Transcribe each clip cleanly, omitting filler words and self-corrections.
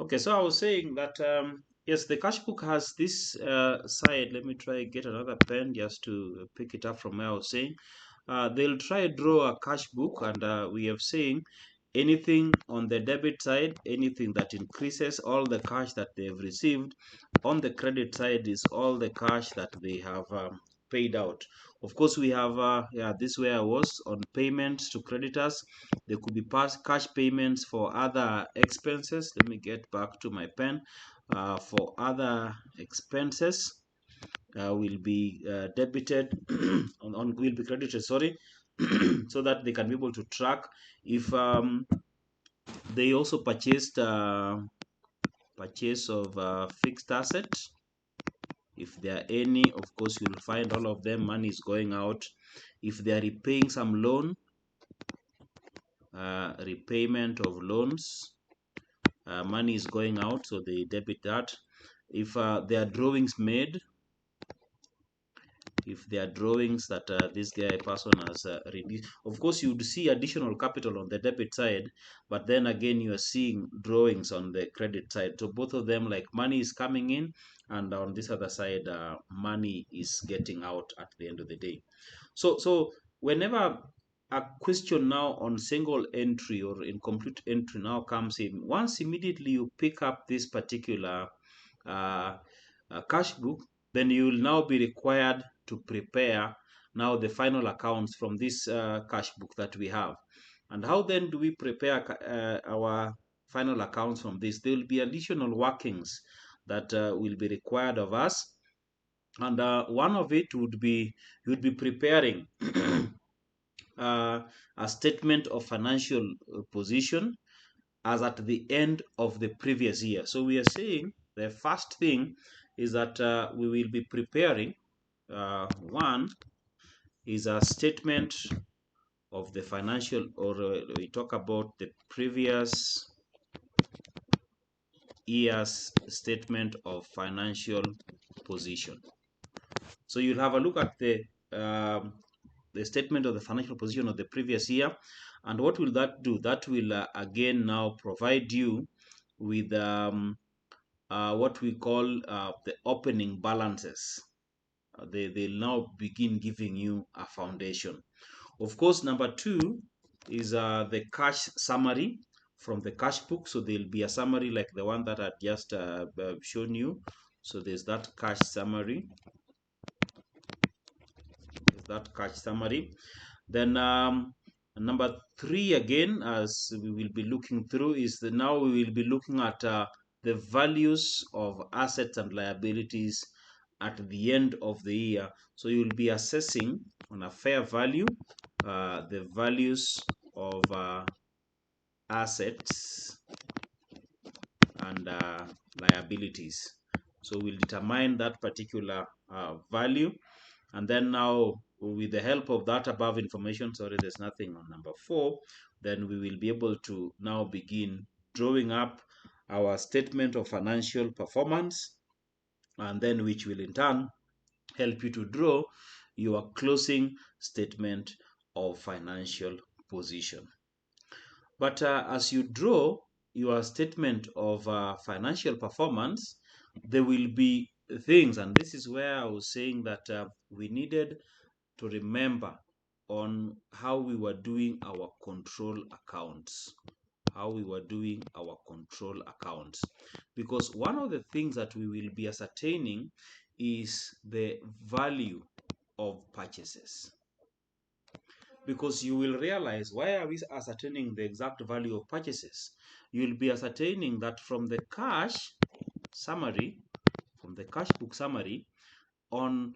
Okay, so I was saying that yes, the cash book has this side. Let me try get another pen just to pick it up from where I was saying. They'll try draw a cash book, and we have saying anything on the debit side, anything that increases all the cash that they've received. On the credit side is all the cash that they have paid out. Of course, we have yeah, this where I was on payments to creditors. There could be past cash payments for other expenses. Let me get back to my pen. For other expenses, will be debited on will be credited. Sorry, so that they can be able to track if they also purchased purchase of fixed assets. If there are any, of course, you'll find all of them. Money is going out. If they are repaying some loan, repayment of loans, money is going out, so they debit that. If there are drawings made, if there are drawings that this guy person has reduced, of course you would see additional capital on the debit side, but then again you are seeing drawings on the credit side. So both of them, like, money is coming in, and on this other side money is getting out at the end of the day. So whenever a question now on single entry or incomplete entry now comes in, once immediately you pick up this particular uh, cash book, then you will now be required to prepare now the final accounts from this cash book that we have. And how then do we prepare our final accounts from this? There will be additional workings that will be required of us, and one of it would be you'd be preparing a statement of financial position as at the end of the previous year. So we are saying the first thing is that we will be preparing one is a statement of the financial, or we talk about the previous year's statement of financial position. So you'll have a look at the statement of the financial position of the previous year. And what will that do? That will again now provide you with what we call the opening balances. They'll now begin giving you a foundation. Of course, number two is the cash summary from the cash book. So there'll be a summary like the one that I just shown you. So there's that cash summary. Then number three, again, as we will be looking through, is now we will be looking at the values of assets and liabilities at the end of the year. So you will be assessing on a fair value the values of assets and liabilities. So we'll determine that particular value, and then now with the help of that above information, sorry, there's nothing on number four, then we will be able to now begin drawing up our statement of financial performance, and then which will in turn help you to draw your closing statement of financial position. But as you draw your statement of financial performance, there will be things, and this is where I was saying that we needed to remember on how we were doing our control accounts. How we were doing our control accounts. Because one of the things that we will be ascertaining is the value of purchases. Because you will realize, why are we ascertaining the exact value of purchases? You'll be ascertaining that from the cash summary, from the cash book summary, on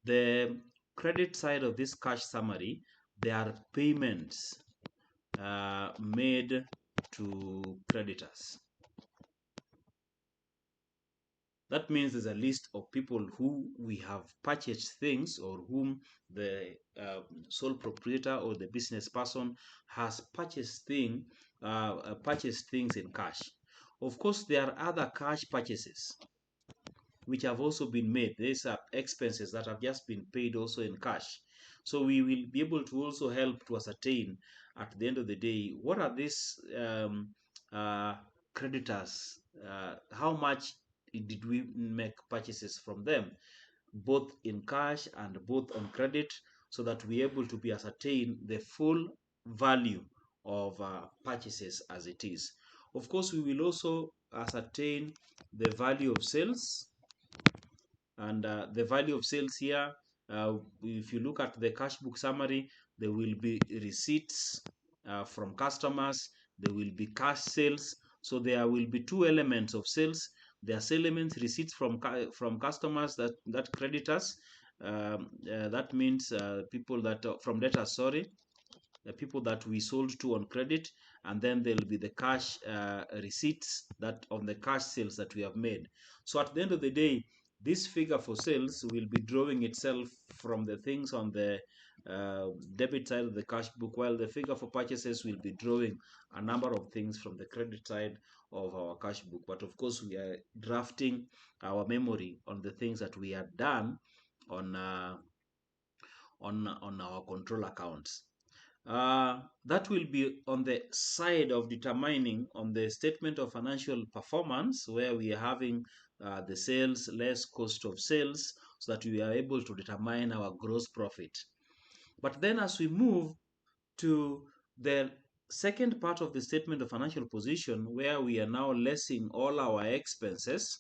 the credit side of this cash summary, there are payments made to creditors. That means there's a list of people who we have purchased things, or whom the sole proprietor or the business person has purchased things in cash. Of course, there are other cash purchases which have also been made. These are expenses that have just been paid also in cash. So we will be able to also help to ascertain at the end of the day, what are these uh, creditors how much did we make purchases from them, both in cash and both on credit, so that we're able to be ascertain the full value of purchases as it is. Of course, we will also ascertain the value of sales, and the value of sales here, if you look at the cash book summary, there will be receipts from customers, there will be cash sales. So there will be two elements of sales. There are elements receipts from customers, that creditors, that means people that from debtors, sorry, the people that we sold to on credit, and then there'll be the cash receipts that on the cash sales that we have made. So at the end of the day, this figure for sales will be drawing itself from the things on the debit side of the cash book, while the figure for purchases will be drawing a number of things from the credit side of our cash book. But of course, we are drafting our memory on the things that we have done on on our control accounts. That will be on the side of determining on the statement of financial performance, where we are having the sales less cost of sales, so that we are able to determine our gross profit. But then as we move to the second part of the statement of financial position, where we are now lessing all our expenses,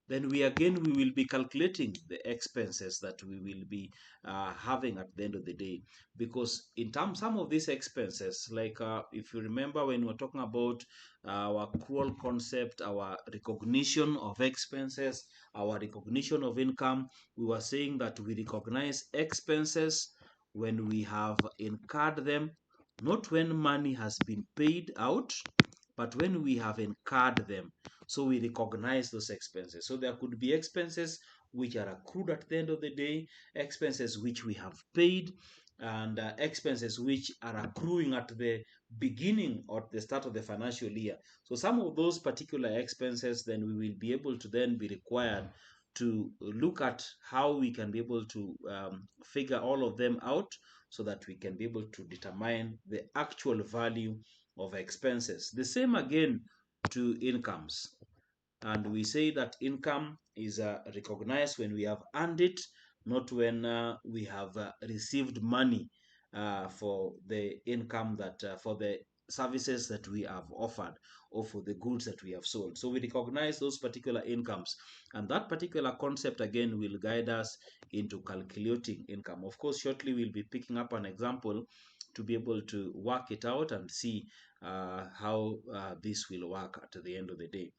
then we will be calculating the expenses that we will be having at the end of the day. Because in terms some of these expenses, like if you remember when we were talking about our accrual concept, our recognition of expenses, our recognition of income, we were saying that we recognize expenses when we have incurred them, not when money has been paid out, but when we have incurred them. So we recognize those expenses. So there could be expenses which are accrued at the end of the day, expenses which we have paid, and expenses which are accruing at the beginning or the start of the financial year. So some of those particular expenses, then we will be able to then be required to look at how we can be able to figure all of them out, so that we can be able to determine the actual value of expenses. The same again to incomes. And we say that income is recognized when we have earned it, not when we have received money for the income that, for the services that we have offered, or for the goods that we have sold. So we recognize those particular incomes, and that particular concept again will guide us into calculating income. Of course, shortly we'll be picking up an example to be able to work it out and see how this will work at the end of the day.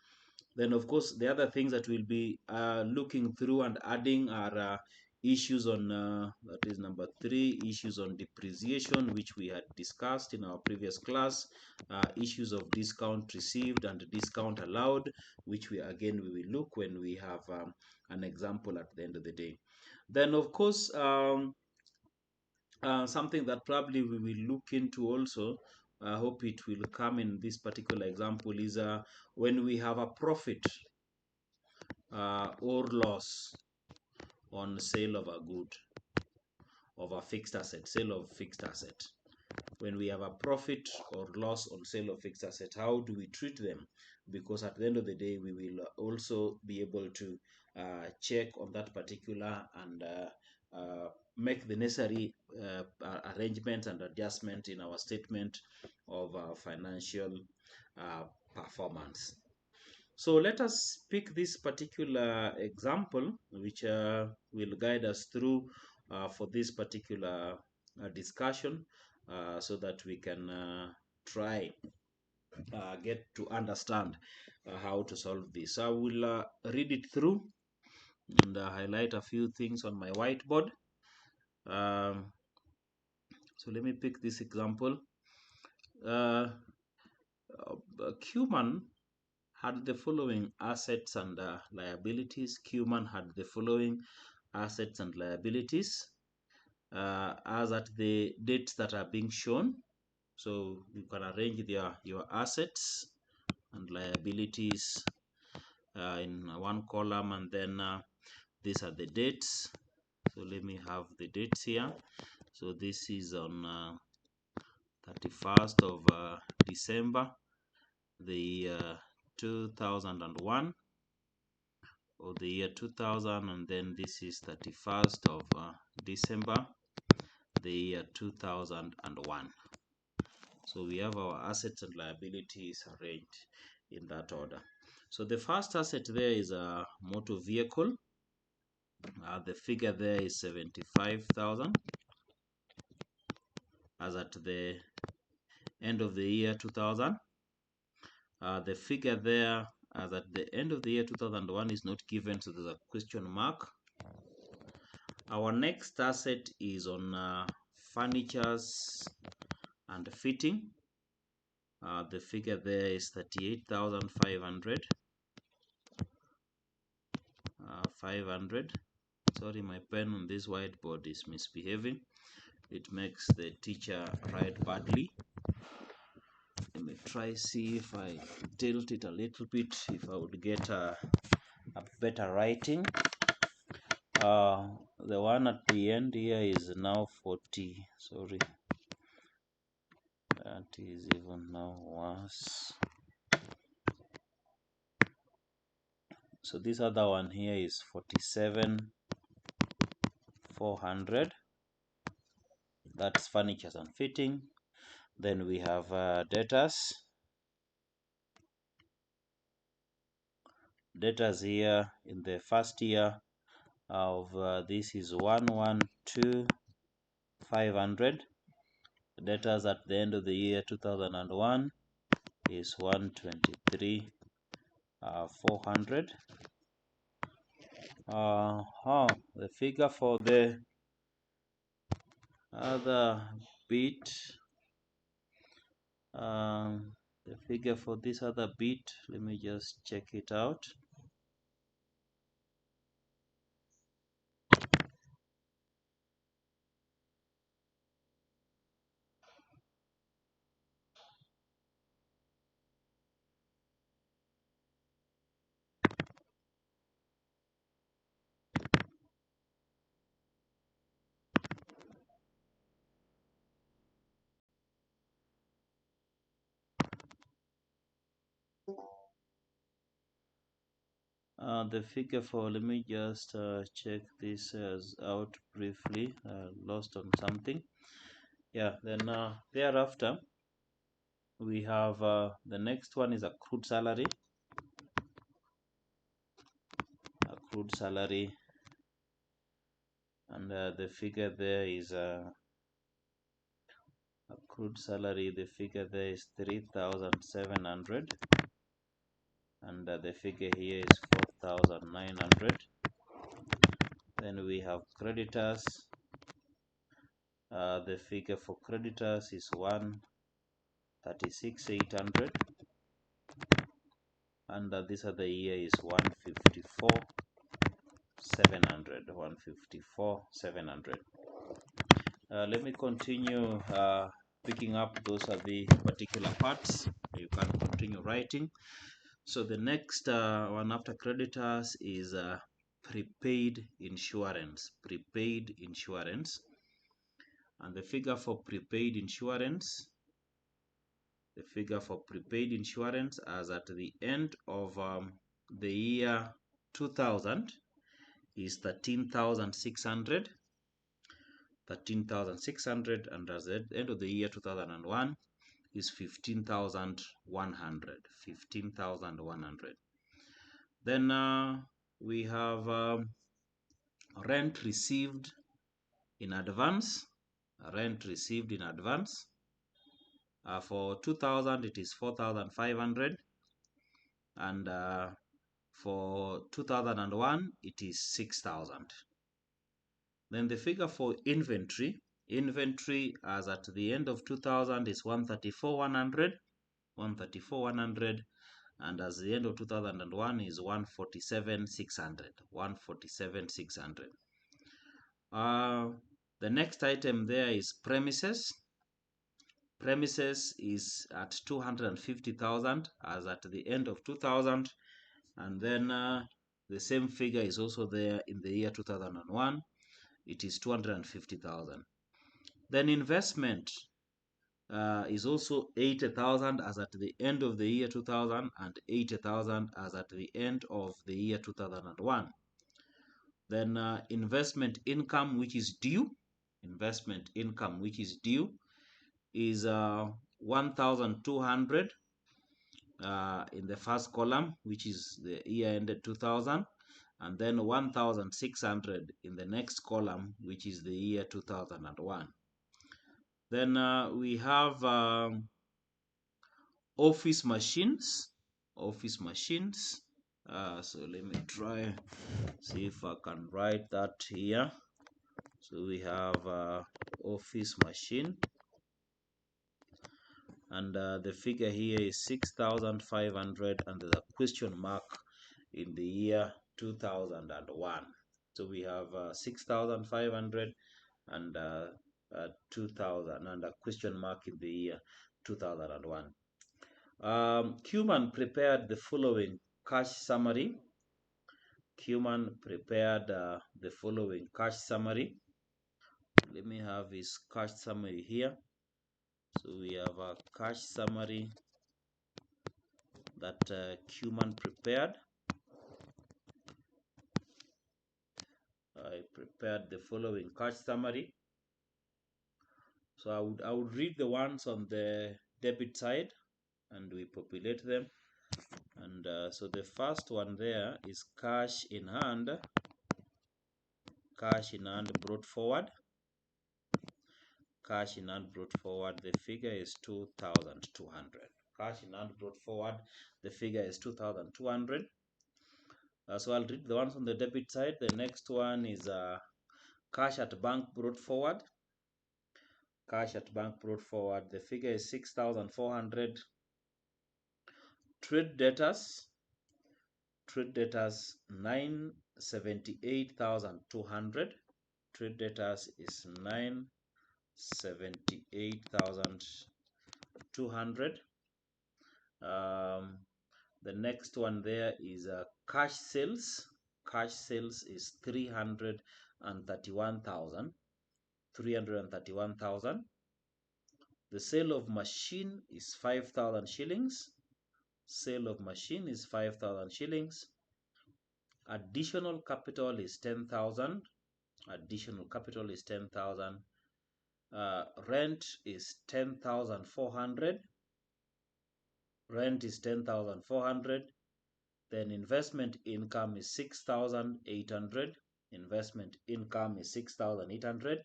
Then, of course, the other things that we'll be looking through and adding are issues on, that is number 3, issues on depreciation, which we had discussed in our previous class, issues of discount received and discount allowed, which we will look when we have an example at the end of the day. Then, of course, something that probably we will look into also, I hope it will come in this particular example, is when we have a profit or loss on sale of a good, of a fixed asset, sale of fixed asset. When we have a profit or loss on sale of fixed asset, how do we treat them? Because at the end of the day, we will also be able to check on that particular and make the necessary arrangements and adjustment in our statement of financial performance. So let us pick this particular example, which will guide us through for this particular discussion, so that we can try get to understand how to solve this. I will read it through and highlight a few things on my whiteboard. So let me pick this example. Cuman had the following assets and liabilities. Cuman had the following assets and liabilities as at the dates that are being shown. So you can arrange your assets and liabilities in one column, and then these are the dates. So let me have the dates here. So this is on 31st of December, the 2001, or the year 2000, and then this is 31st of December, the year 2001. So we have our assets and liabilities arranged in that order. So the first asset there is a motor vehicle. The figure there is 75,000 as at the end of the year 2000. The figure there as at the end of the year 2001 is not given, so there's a question mark. Our next asset is on furnitures and fitting. The figure there is 38,500. 500. Sorry, my pen on this whiteboard is misbehaving. It makes the teacher write badly. Let me try see if I tilt it a little bit, if I would get a better writing. The one at the end here is now 40. Sorry, that is even now worse. So this other one here is 47,400. That's furnitures and fitting. Then we have debtors. Debtors here in the first year of this is 112,500. Debtors at the end of the year 2001 is 123,400. The figure for the other bit, the figure for this other bit, let me just check it out. The figure for, let me just check this out briefly. Lost on something. Yeah, then thereafter we have the next one is accrued salary. Accrued salary, and the figure there is accrued salary. The figure there is 3,700, and the figure here is 4,900. Then we have creditors. The figure for creditors is 136,800, and this other year is 154,700. 154,700. Let me continue picking up. Those are the particular parts. You can continue writing. So the next one after creditors is prepaid insurance. Prepaid insurance. And the figure for prepaid insurance, as at the end of the year 2000 is 13,600. 13,600, and as at the end of the year 2001 is 15,100. 15,100. Then we have rent received in advance. Rent received in advance. For 2000 it is 4,500, and for 2001 it is 6,000. Then the figure for inventory, as at the end of 2000 is 134,100. 134,100, and as the end of 2001 is 147,600. 147,600. The next item there is premises. Premises is at 250,000 as at the end of 2000, and then the same figure is also there in the year 2001. It is 250,000. Then investment is also 80,000 as at the end of the year 2000 and 80,000 as at the end of the year 2001. Then investment income which is due, investment income which is due is 1,200 in the first column, which is the year ended 2000, and then 1,600 in the next column, which is the year 2001. Then we have office machines. Office machines. So let me try see if I can write that here. So we have office machine, and the figure here is 6,500, and the question mark in the year 2001. So we have 6,500 and 2,000 and a question mark in the year 2001. Cuman prepared the following cash summary. Cuman prepared the following cash summary. Let me have his cash summary here. So we have a cash summary that Cuman prepared. I prepared the following cash summary. So I would read the ones on the debit side and we populate them. And so the first one there is cash in hand brought forward. Cash in hand brought forward, the figure is 2,200. Cash in hand brought forward, the figure is 2,200. So I'll read the ones on the debit side. The next one is cash at bank brought forward. Cash at bank brought forward, the figure is 6,400. Trade debtors 978,200. Trade debtors is 978,200. The next one there is cash sales. Cash sales is 331,000. 331,000. The sale of machine is 5,000 shillings. Sale of machine is 5,000 shillings. Additional capital is 10,000. Additional capital is 10,000. Rent is 10,400. Rent is 10,400. Then investment income is 6,800. Investment income is 6,800.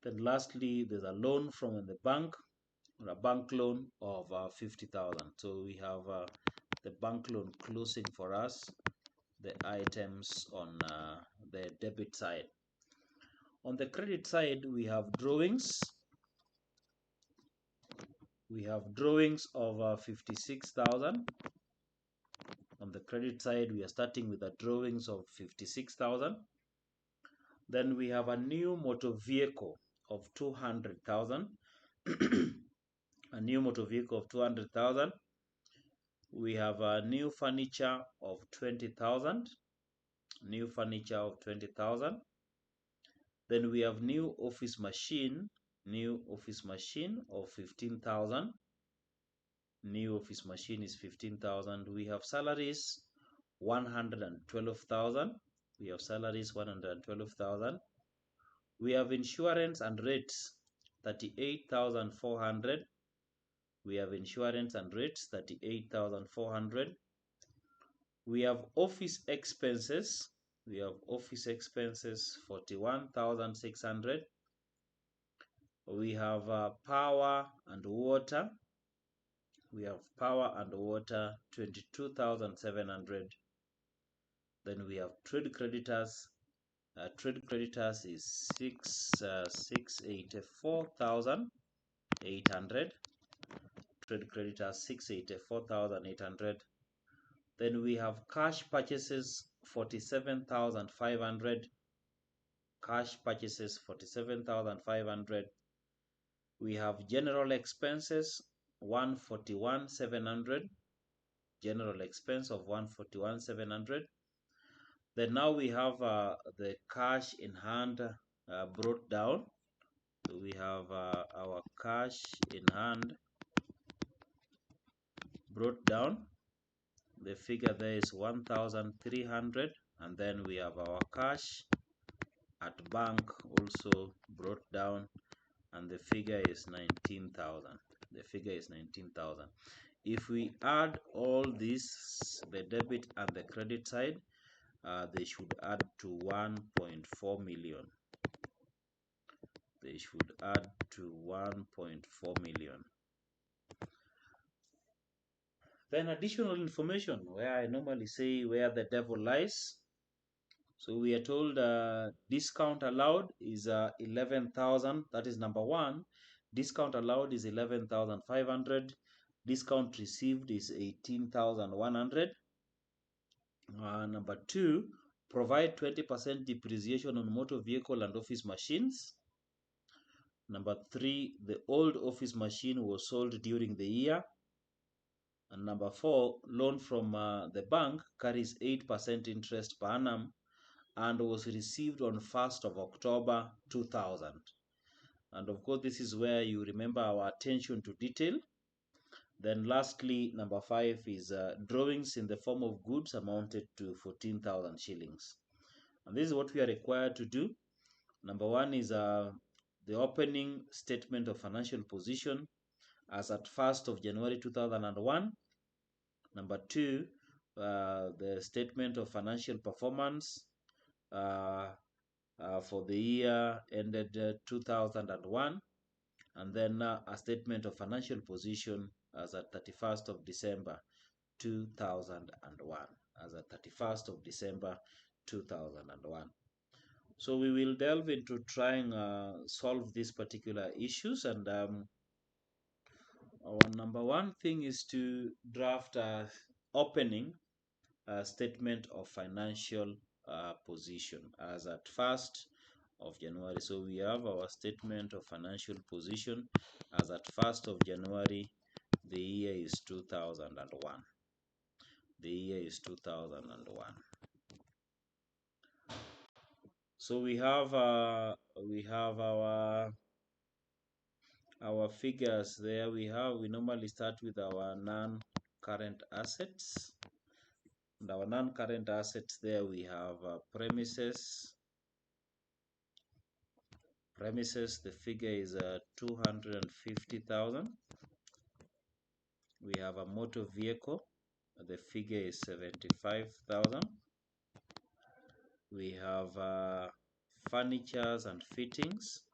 Then lastly, there's a loan from the bank, or a bank loan of 50,000. So we have the bank loan closing for us, the items on the debit side. On the credit side, we have drawings. We have drawings of 56,000. On the credit side, we are starting with the drawings of 56,000. Then we have a new motor vehicle of 200,000. A new motor vehicle of 200,000. We have a new furniture of 20,000. New furniture of 20,000. Then we have new office machine. New office machine of 15,000. New office machine is 15,000. We have salaries 112,000. We have salaries 112,000. We have insurance and rates 38,400. We have insurance and rates 38,400. We have office expenses. We have office expenses 41,600. We have power and water. We have power and water 22,700. Then we have trade creditors. Trade creditors is 684,800. Trade creditors 684,800. Then we have cash purchases 47,500. Cash purchases 47,500. We have general expenses 141,700. General expense of 141,700. Then now we have the cash in hand brought down. So we have our cash in hand brought down. The figure there is 1,300, and then we have our cash at bank also brought down, and the figure is 19,000. The figure is 19,000. If we add all this, the debit and the credit side, they should add to 1.4 million. They should add to 1.4 million. Then additional information where I normally say where the devil lies. So we are told discount allowed is 11,000. That is number one. Discount allowed is 11,500. Discount received is 18,100. Number two, provide 20% depreciation on motor vehicle and office machines. Number three, the old office machine was sold during the year. And number four, loan from the bank carries 8% interest per annum and was received on 1st of October 2000. And of course, this is where you remember our attention to detail. Then lastly, number five is drawings in the form of goods amounted to 14,000 shillings. And this is what we are required to do. Number one is the opening statement of financial position as at 1st of January 2001. Number two, the statement of financial performance for the year ended 2001, and then a statement of financial position as at 31st of December 2001, as at 31st of December 2001. So we will delve into trying solve these particular issues, and our number one thing is to draft a opening statement of financial position as at 1st of January. So we have our statement of financial position as at 1st of January. The year is 2001. The year is 2001. So we have our figures there. We normally start with our non-current assets. And our non-current assets there, we have premises. Premises, the figure is 250,000. We have a motor vehicle, the figure is 75,000. We have furnitures and fittings,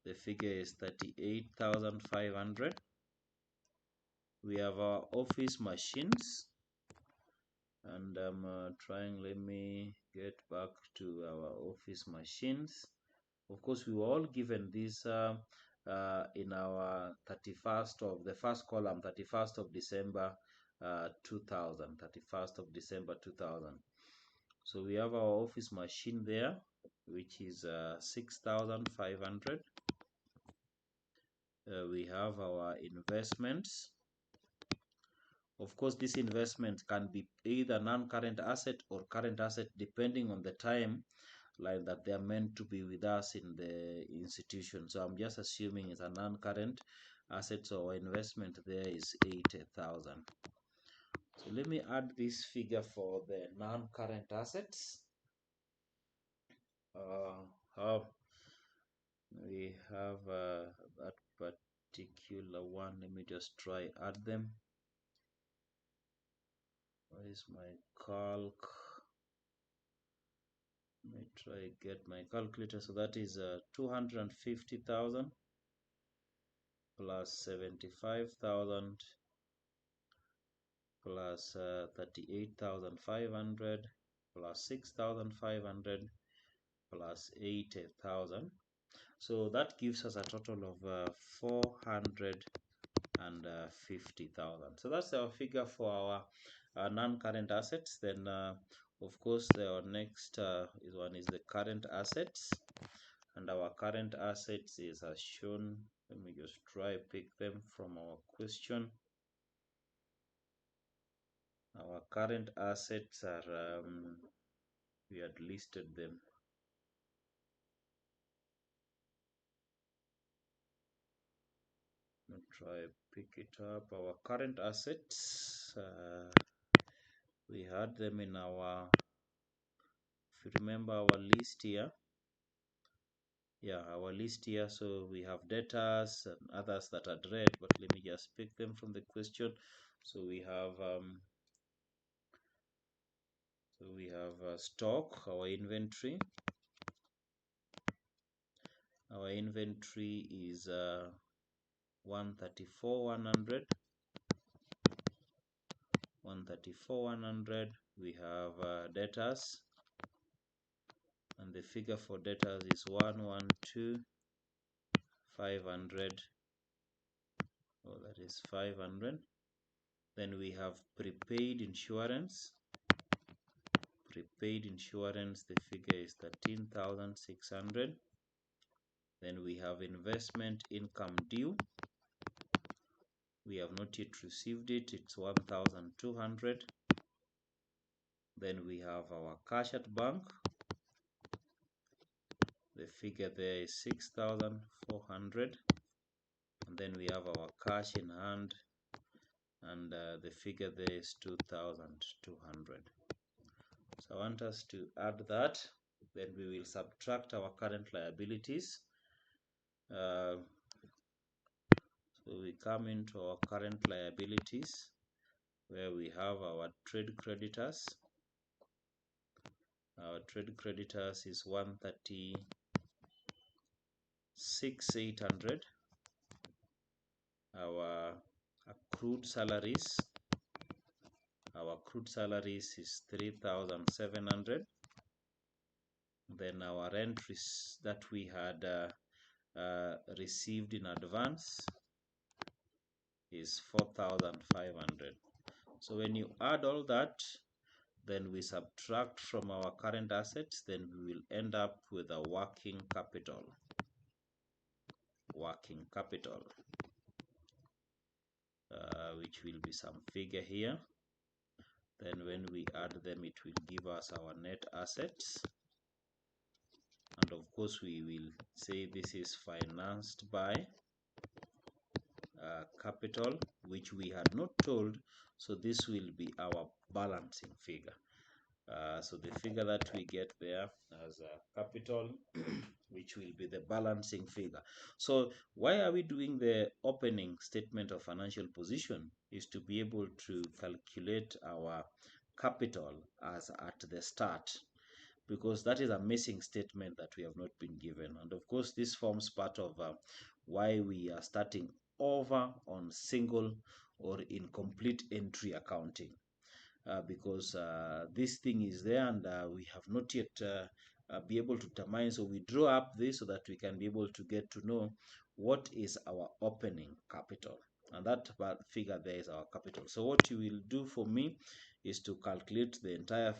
the figure is 38,500. We have our office machines, and I'm trying, let me get back to our office machines. Of course, we were all given this in our 31st of the first column, 31st of December 2000, 31st of December 2000. So we have our office machine there, which is 6,500. We have our investments. Of course, this investment can be either non-current asset or current asset, depending on the time like that they are meant to be with us in the institution. So I'm just assuming it's a non-current asset, so our investment there is 80,000. So let me add this figure for the non-current assets. We have that particular one. Let me just try add them. Where is my calc? Let me try get my calculator. So that is 250,000 plus 75,000 plus 38,500 plus 6,500 plus 80,000. So that gives us a total of 450,000. So that's our figure for our non-current assets. Then of course our next one is the current assets, and our current assets is as shown. Let me just try pick them from our question. Our current assets are we had listed them. try pick it up. Our current assets, we had them in our, if you remember our list here, yeah, our list here. So we have debtors and others that are red, but let me just pick them from the question. So we have stock, our inventory. Our inventory is 134,100. 134,100. We have debtors, and the figure for debtors is 112,500. Oh, that is 500. Then we have prepaid insurance. Prepaid insurance, the figure is 13,600. Then we have investment income due. We have not yet received it, it's 1,200. Then we have our cash at bank. The figure there is 6,400. And then we have our cash in hand, and the figure there is 2,200. So I want us to add that. Then we will subtract our current liabilities. So we come into our current liabilities, where we have our trade creditors. Our trade creditors is 136,800. Our accrued salaries. Our accrued salaries is 3,700. Then our entries that we had received in advance is 4,500. So when you add all that, then we subtract from our current assets, then we will end up with a working capital. Working capital, which will be some figure here. Then when we add them, it will give us our net assets. And of course, we will say this is financed by capital, which we had not told. So this will be our balancing figure. So the figure that we get there as capital, which will be the balancing figure. So why are we doing the opening statement of financial position? Is to be able to calculate our capital as at the start, because that is a missing statement that we have not been given. And of course, this forms part of why we are starting over on single or incomplete entry accounting. Because this thing is there, and we have not yet be able to determine. So we draw up this so that we can be able to get to know what is our opening capital, and that figure there is our capital. So what you will do for me is to calculate the entire,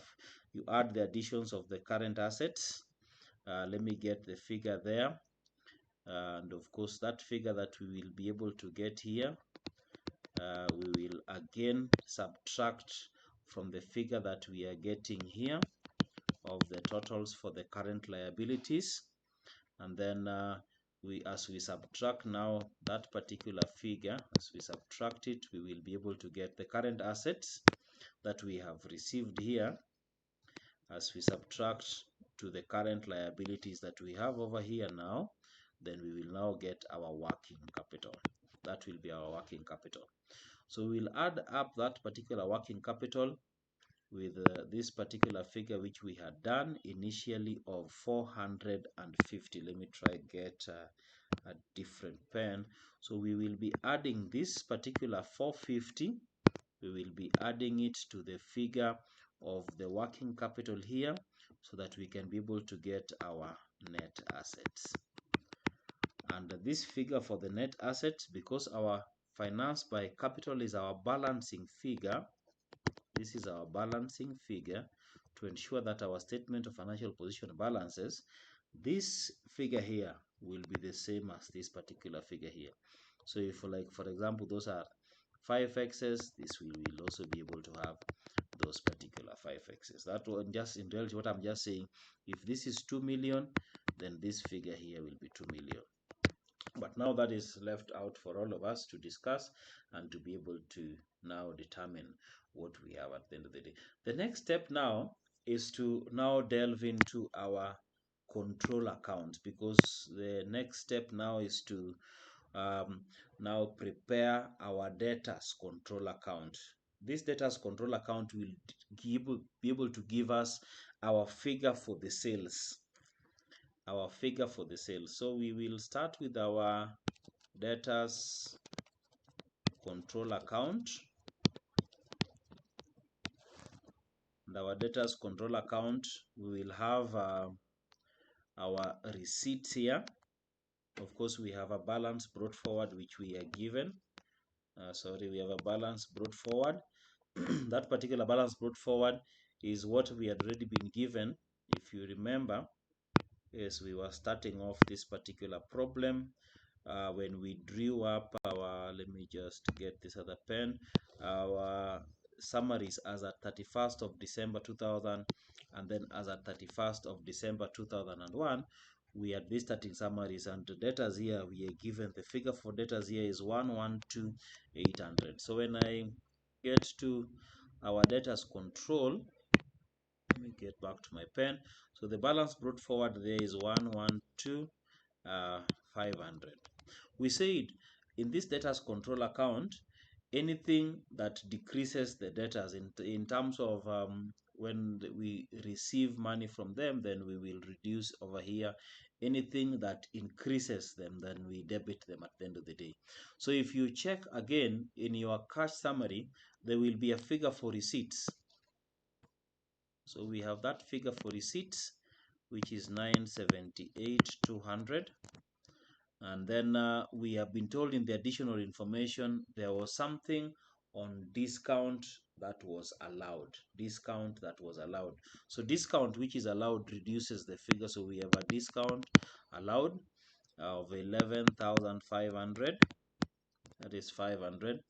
you add the additions of the current assets. Let me get the figure there, and of course that figure that we will be able to get here, we will again subtract from the figure that we are getting here of the totals for the current liabilities. And then as we subtract now that particular figure, as we subtract it, we will be able to get the current assets that we have received here. As we subtract to the current liabilities that we have over here now, then we will now get our working capital. That will be our working capital. So we'll add up that particular working capital with this particular figure which we had done initially of 450. Let me try get a different pen. So we will be adding this particular 450. We will be adding it to the figure of the working capital here, so that we can be able to get our net assets. And this figure for the net assets, because our finance by capital is our balancing figure, this is our balancing figure to ensure that our statement of financial position balances. This figure here will be the same as this particular figure here. So if, like, for example, those are 5x's, this will also be able to have those particular 5x's. That one, just in reality, what I'm just saying, if this is 2 million, then this figure here will be 2 million. But now that is left out for all of us to discuss and to be able to now determine what we have at the end of the day. The next step now is to now delve into our control account, because the next step now is to now prepare our debtors control account. This debtors control account will be able to give us our figure for the sales. So we will start with our debtors control account. And our debtors control account, we will have our receipts here. Of course, we have a balance brought forward which we are given. We have a balance brought forward. That particular balance brought forward is what we had already been given. If you remember, yes, we were starting off this particular problem when we drew up our, let me just get this other pen, our summaries as at 31st of December 2000, and then as at 31st of December 2001. We had these starting summaries, and the debtors here we are given, the figure for debtors here is 112,800. So when I get to our debtors control, let me get back to my pen. So the balance brought forward there is 112,500. We said in this debtors control account, anything that decreases the debtors in terms of when we receive money from them, then we will reduce over here. Anything that increases them, then we debit them at the end of the day. So if you check again in your cash summary, there will be a figure for receipts. So we have that figure for receipts, which is 978,200. And then we have been told in the additional information there was something on discount that was allowed. So discount which is allowed reduces the figure. So we have a discount allowed of 11,500. That is 500.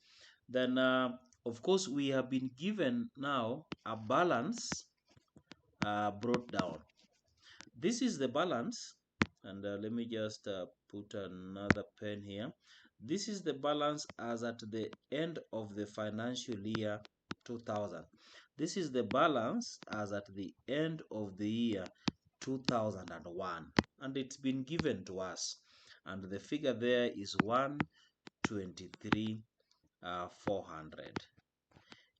Then of course we have been given now a balance brought down. This is the balance, and let me just put another pen here. This is the balance as at the end of the financial year 2000. This is the balance as at the end of the year 2001, and it's been given to us, and the figure there is 123,400.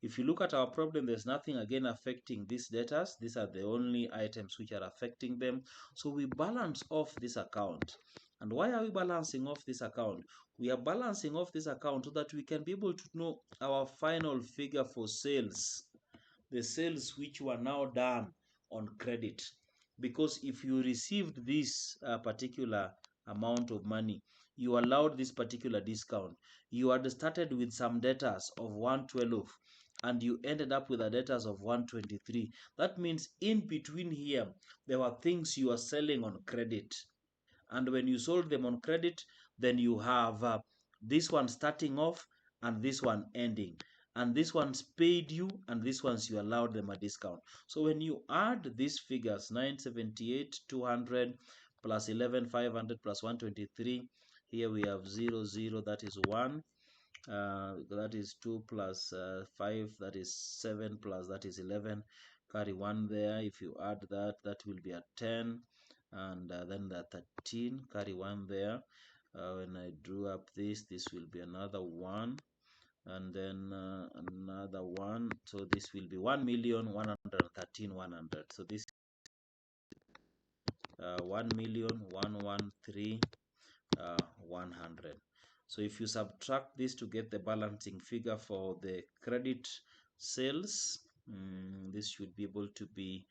If you look at our problem, there's nothing again affecting these debtors. These are the only items which are affecting them. So we balance off this account. And why are we balancing off this account? We are balancing off this account so that we can be able to know our final figure for sales. The sales which were now done on credit. Because if you received this particular amount of money, you allowed this particular discount. You had started with some debtors of 112 and you ended up with a debtors of 123. That means in between here, there were things you are selling on credit. And when you sold them on credit, then you have this one starting off and this one ending. And this one's paid you and this one's you allowed them a discount. So when you add these figures, 978,200 plus 11,500 plus 123, here we have 0, 0, that is 1. That is 2 plus 5, that is 7 plus that is 11. Carry 1 there. If you add that, that will be a 10. And then the 13, carry 1 there. When I drew up this will be another 1. And then another 1. So this will be 1,113,100. So this 1,113,100. So if you subtract this to get the balancing figure for the credit sales, this should be able to be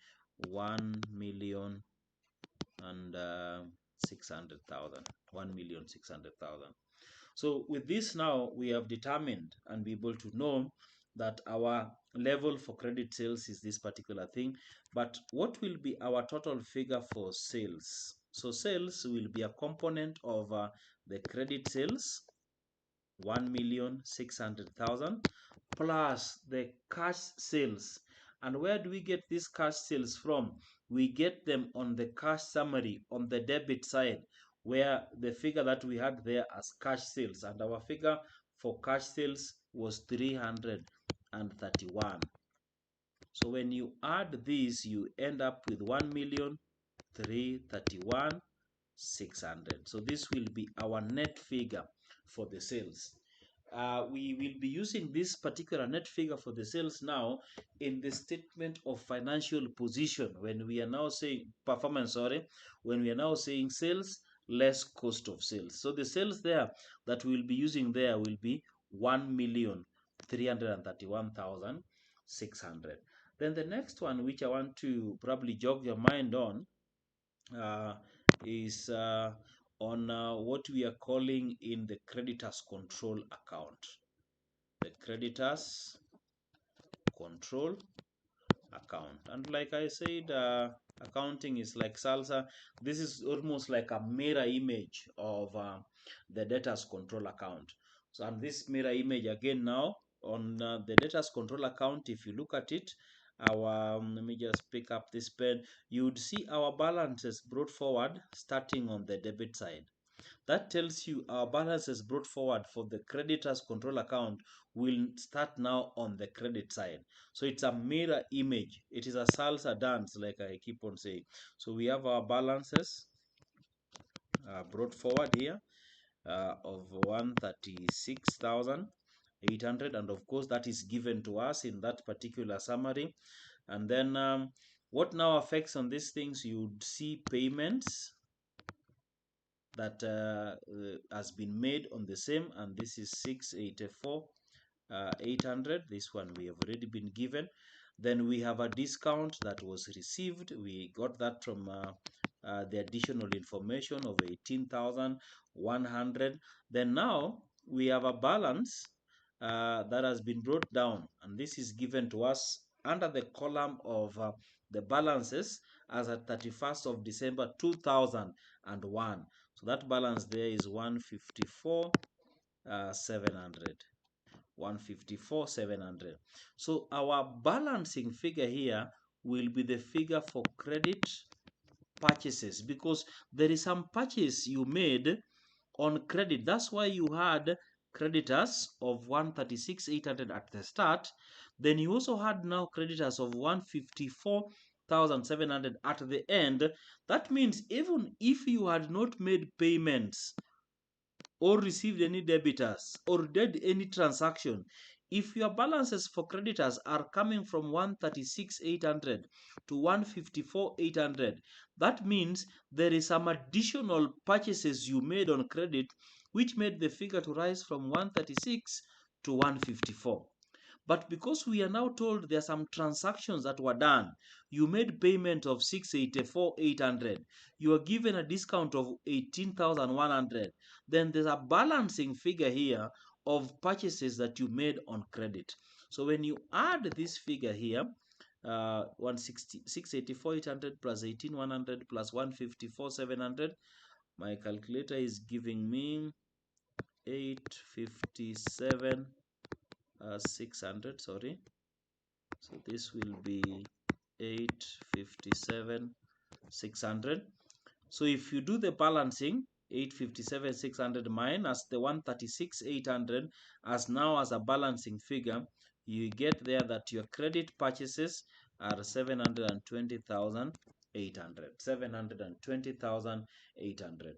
1,600,000. 1,600,000. So with this now, we have determined and be able to know that our level for credit sales is this particular thing. But what will be our total figure for sales? So sales will be a component of the credit sales, 1,600,000, plus the cash sales. And where do we get these cash sales from? We get them on the cash summary on the debit side. where the figure that we had there as cash sales, and our figure for cash sales was 331. So when you add these, you end up with 1,331,600. So this will be our net figure for the sales. We will be using this particular net figure for the sales now in the statement of financial position when we are now saying performance, sorry, when we are now saying sales less cost of sales. So the sales there that we'll be using there will be 1,331,600. Then the next one, which I want to probably jog your mind on, uh, is on what we are calling in the creditors control account. The creditors control account. And like I said, accounting is like salsa. This is almost like a mirror image of the debtors control account. So, and this mirror image again now on the debtors control account, if you look at it, our let me just pick up this pen, you would see our balances brought forward starting on the debit side. That tells you our balances brought forward for the creditors control account will start now on the credit side. So it's a mirror image. It is a salsa dance, like I keep on saying. So we have our balances brought forward here of 136,800, and of course that is given to us in that particular summary. And then what now affects on these things, you'd see payments that has been made on the same, and this is 684 800. This one we have already been given. Then we have a discount that was received. We got that from the additional information of 18,100. Then now we have a balance that has been brought down, and this is given to us under the column of the balances as at 31st of December 2001. So that balance there is 154 700. 154 700. So our balancing figure here will be the figure for credit purchases, because there is some purchase you made on credit. That's why you had creditors of 136 800 at the start. Then you also had now creditors of 154,700 at the end. That means even if you had not made payments or received any debitors or did any transaction, if your balances for creditors are coming from 136 800 to 154 800, that means there is some additional purchases you made on credit which made the figure to rise from 136 to 154. But because we are now told there are some transactions that were done, you made payment of 684 800, you are given a discount of 18,100, then there's a balancing figure here of purchases that you made on credit. So when you add this figure here, 684 800 plus 18,100 plus 154 700, my calculator is giving me 857 600, sorry. So this will be 857 600. So if you do the balancing, 857 600 minus the 136 800 as now as a balancing figure, you get there that your credit purchases are 720,800. 720,800.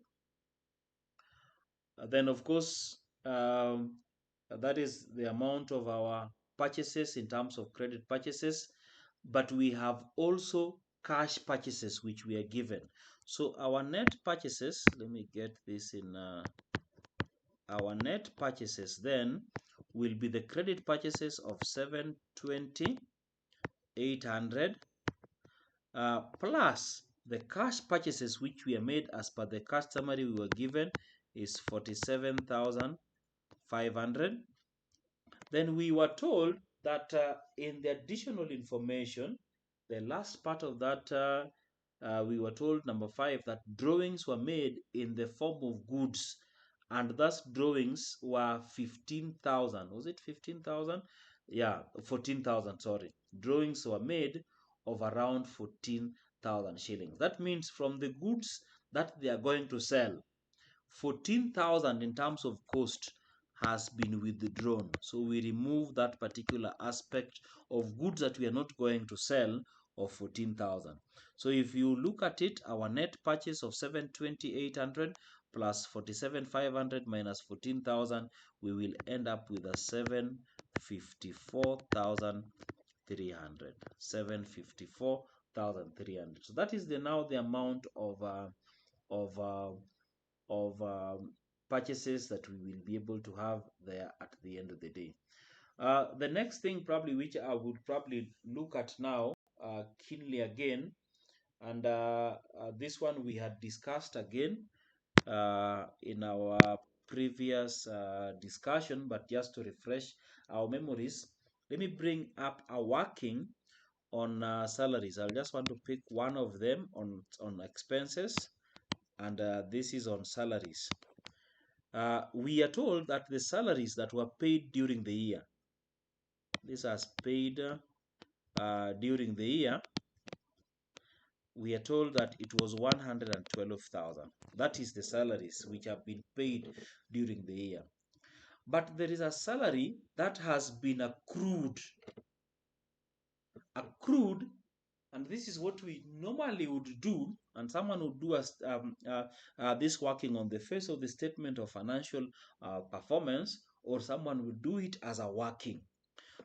Then of course, that is the amount of our purchases in terms of credit purchases, but we have also cash purchases which we are given. So our net purchases, let me get this in our net purchases then will be the credit purchases of 720 800 plus the cash purchases which we are made as per the customary we were given is 47,500. Then we were told that in the additional information, the last part of that, we were told, number 5, that drawings were made in the form of goods, and thus drawings were 15,000. Was it 15,000? Yeah, 14,000, sorry. Drawings were made of around 14,000 shillings. That means from the goods that they are going to sell, 14,000 in terms of cost has been withdrawn. So we remove that particular aspect of goods that we are not going to sell of 14,000. So if you look at it, our net purchase of 720,800 plus 47,500 minus 14,000, we will end up with a 754,300. 754,300. So that is now the amount of of uh, purchases that we will be able to have there at the end of the day. The next thing probably which I would probably look at now keenly again, and this one we had discussed again in our previous discussion, but just to refresh our memories, let me bring up a working on salaries. I just want to pick one of them on expenses, and this is on salaries. We are told that the salaries that were paid during the year, this is paid during the year, we are told that it was 112,000. That is the salaries which have been paid during the year. But there is a salary that has been accrued. Accrued, and this is what we normally would do, and someone would do this working on the face of the statement of financial performance, or someone would do it as a working.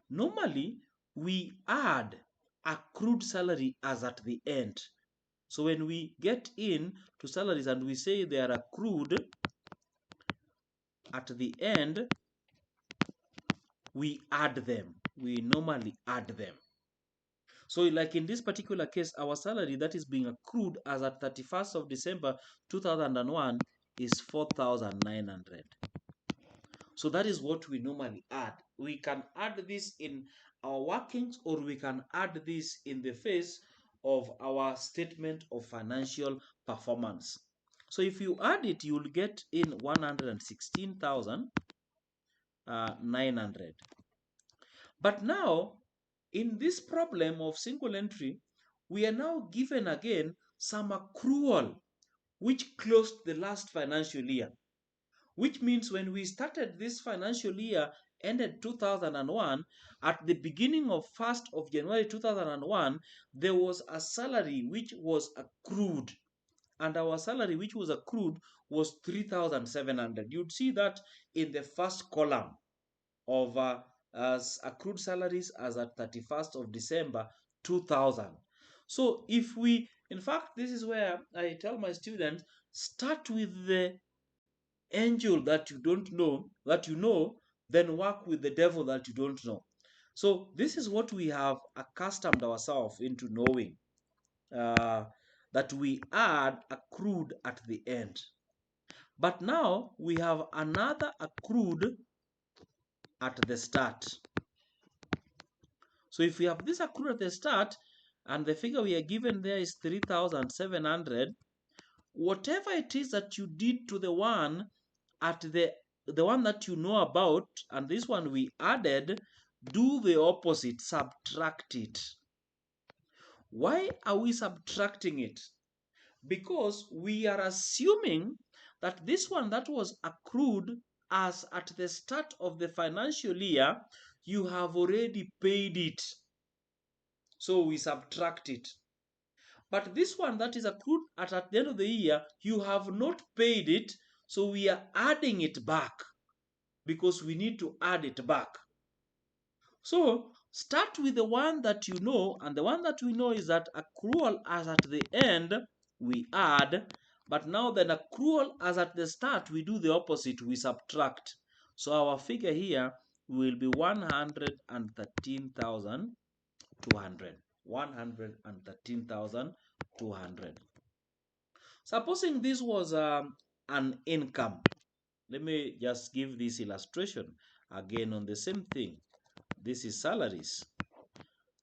Normally, we add accrued salary as at the end. So when we get in to salaries and we say they are accrued at the end, we add them. We normally add them. So like in this particular case, our salary that is being accrued as at 31st of December 2001 is 4,900. So that is what we normally add. We can add this in our workings, or we can add this in the face of our statement of financial performance. So if you add it, you will get in 116,900. But now, in this problem of single entry, we are now given again some accrual which closed the last financial year, which means when we started this financial year ended 2001, at the beginning of 1st of January 2001, there was a salary which was accrued, and our salary which was accrued was 3,700. You'd see that in the first column of as accrued salaries as at 31st of December 2000. So if we, in fact, this is where I tell my students, start with the angel that you don't know, that you know, then work with the devil that you don't know. So this is what we have accustomed ourselves into knowing, that we add accrued at the end. But now we have another accrued at the start. So if we have this accrued at the start, and the figure we are given there is 3,700, whatever it is that you did to the one at the one that you know about, and this one we added, do the opposite, subtract it. Why are we subtracting it? Because we are assuming that this one that was accrued as at the start of the financial year, you have already paid it. So we subtract it. But this one that is accrued at the end of the year, you have not paid it, so we are adding it back because we need to add it back. So start with the one that you know, and the one that we know is that accrual as at the end, we add, but now then accrual as at the start, we do the opposite, we subtract. So our figure here will be 113,200. 113,200. Supposing this was an income. Let me just give this illustration again on the same thing. This is salaries.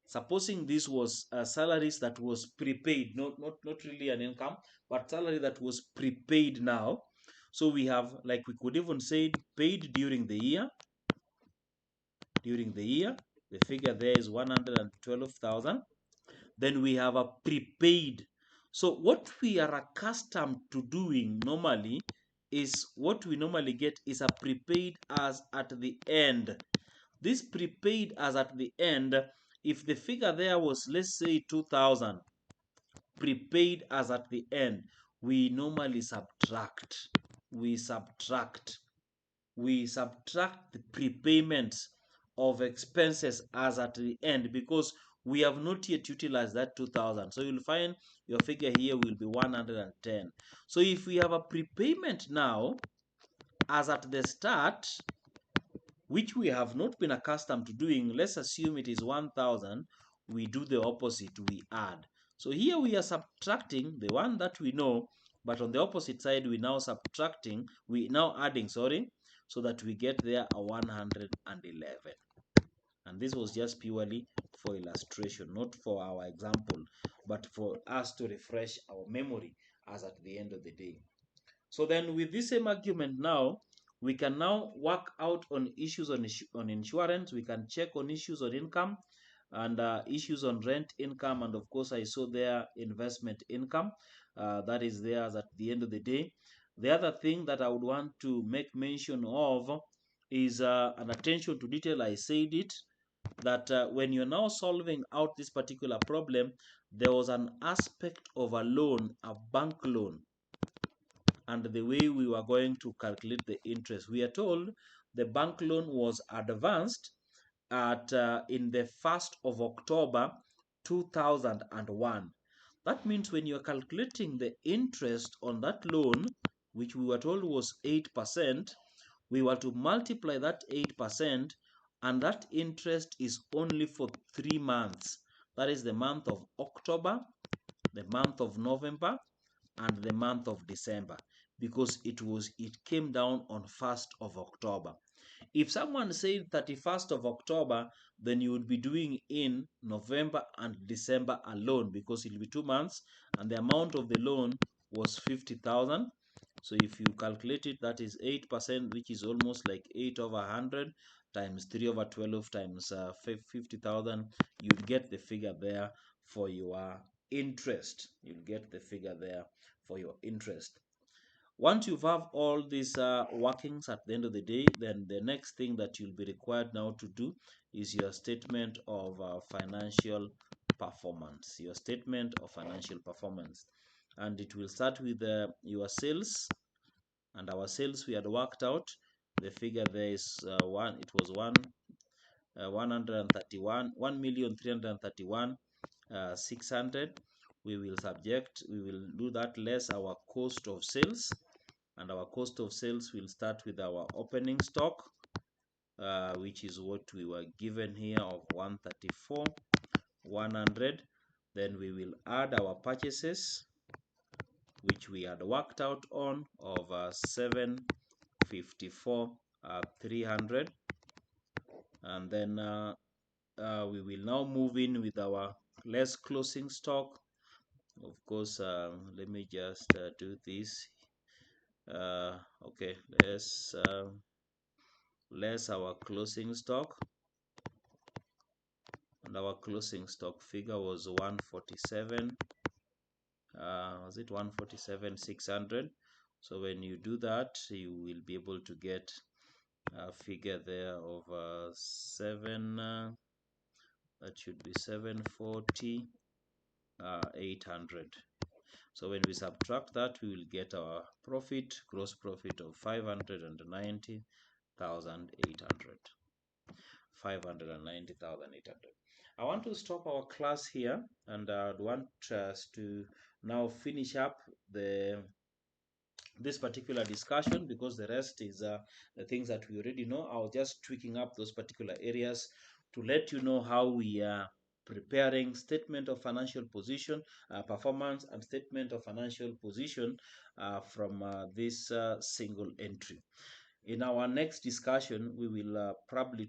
Supposing this was salaries that was prepaid, not really an income, but salary that was prepaid now. So we have, like we could even say, paid during the year. During the year, the figure there is 112,000. Then we have a prepaid. So what we are accustomed to doing normally is what we normally get is a prepaid as at the end. This prepaid as at the end, if the figure there was, let's say, 2000, prepaid as at the end, we normally subtract. We subtract the prepayments of expenses as at the end, because we have not yet utilized that 2000. So you'll find your figure here will be 110. So if we have a prepayment now as at the start, which we have not been accustomed to doing, let's assume it is 1000, we do the opposite, we add. So here we are subtracting the one that we know, but on the opposite side, we now adding, sorry, so that we get there a 111. And this was just purely for illustration, not for our example, but for us to refresh our memory as at the end of the day. So then with this same argument now, we can now work out on issues on insurance. We can check on issues on income and issues on rent income. And of course, I saw there investment income. That is theirs at the end of the day. The other thing that I would want to make mention of is an attention to detail. I said it, that when you're now solving out this particular problem, there was an aspect of a loan, a bank loan, and the way we were going to calculate the interest. We are told the bank loan was advanced at in the 1st of October 2001. That means when you're calculating the interest on that loan, which we were told was 8%, we were to multiply that 8%, and that interest is only for 3 months. That is the month of October, the month of November, and the month of December, because it came down on 1st of October. If someone said 31st of October, then you would be doing in November and December alone, because it will be 2 months and the amount of the loan was 50,000. So if you calculate it, that is 8%, which is almost like 8 over 100 times 3 over 12 times 50,000. You'd get the figure there for your interest. You'll get the figure there for your interest. Once you have all these workings at the end of the day, then the next thing that you'll be required now to do is your statement of financial performance. Your statement of financial performance. And it will start with your sales. And our sales, we had worked out. The figure there is it was 1,331,600. We will do that less our cost of sales, and our cost of sales will start with our opening stock, which is what we were given here of 134,100. Then we will add our purchases, which we had worked out on, of 754,300. And then we will now move in with our less closing stock. Of course, let me just do this. Okay, less our closing stock, and our closing stock figure was 147. Was it 147,600? So when you do that, you will be able to get a figure there of that should be 740,800. So when we subtract that, we will get our profit, gross profit of 590,800. 590,800. I want to stop our class here, and I'd want us to now finish up this particular discussion, because the rest is the things that we already know. I'll just tweaking up those particular areas to let you know how we are preparing statement of financial position, performance, and statement of financial position from this single entry. In our next discussion, we will probably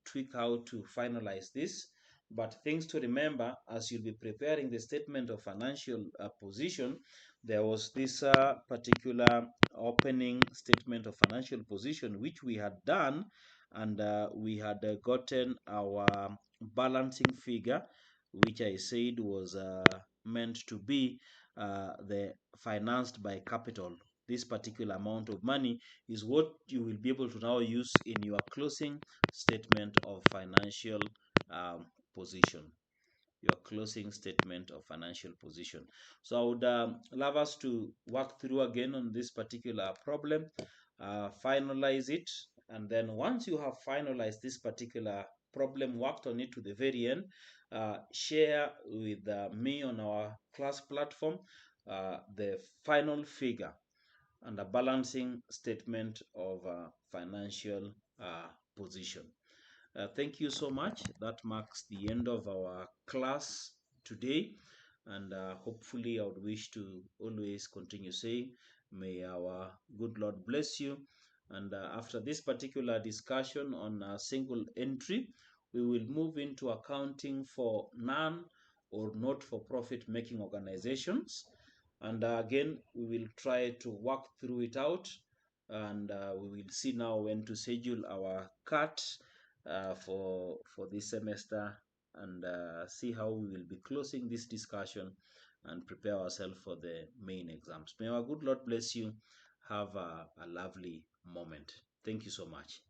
tweak how to finalize this. But things to remember as you'll be preparing the statement of financial position, there was this particular opening statement of financial position which we had done, and we had gotten our balancing figure, which I said was meant to be the financed by capital this particular amount of money is what you will be able to now use in your closing statement of financial position. Your closing statement of financial position. So I would love us to work through again on this particular problem, finalize it, and then once you have finalized this particular problem, worked on it to the very end, share with me on our class platform the final figure and a balancing statement of financial position. Thank you so much. That marks the end of our class today. And hopefully, I would wish to always continue saying, may our good Lord bless you. And after this particular discussion on a single entry, we will move into accounting for non or not for profit making organizations. And again, we will try to work through it out. And we will see now when to schedule our cut for this semester, and see how we will be closing this discussion and prepare ourselves for the main exams. May our good Lord bless you. Have a lovely moment. Thank you so much.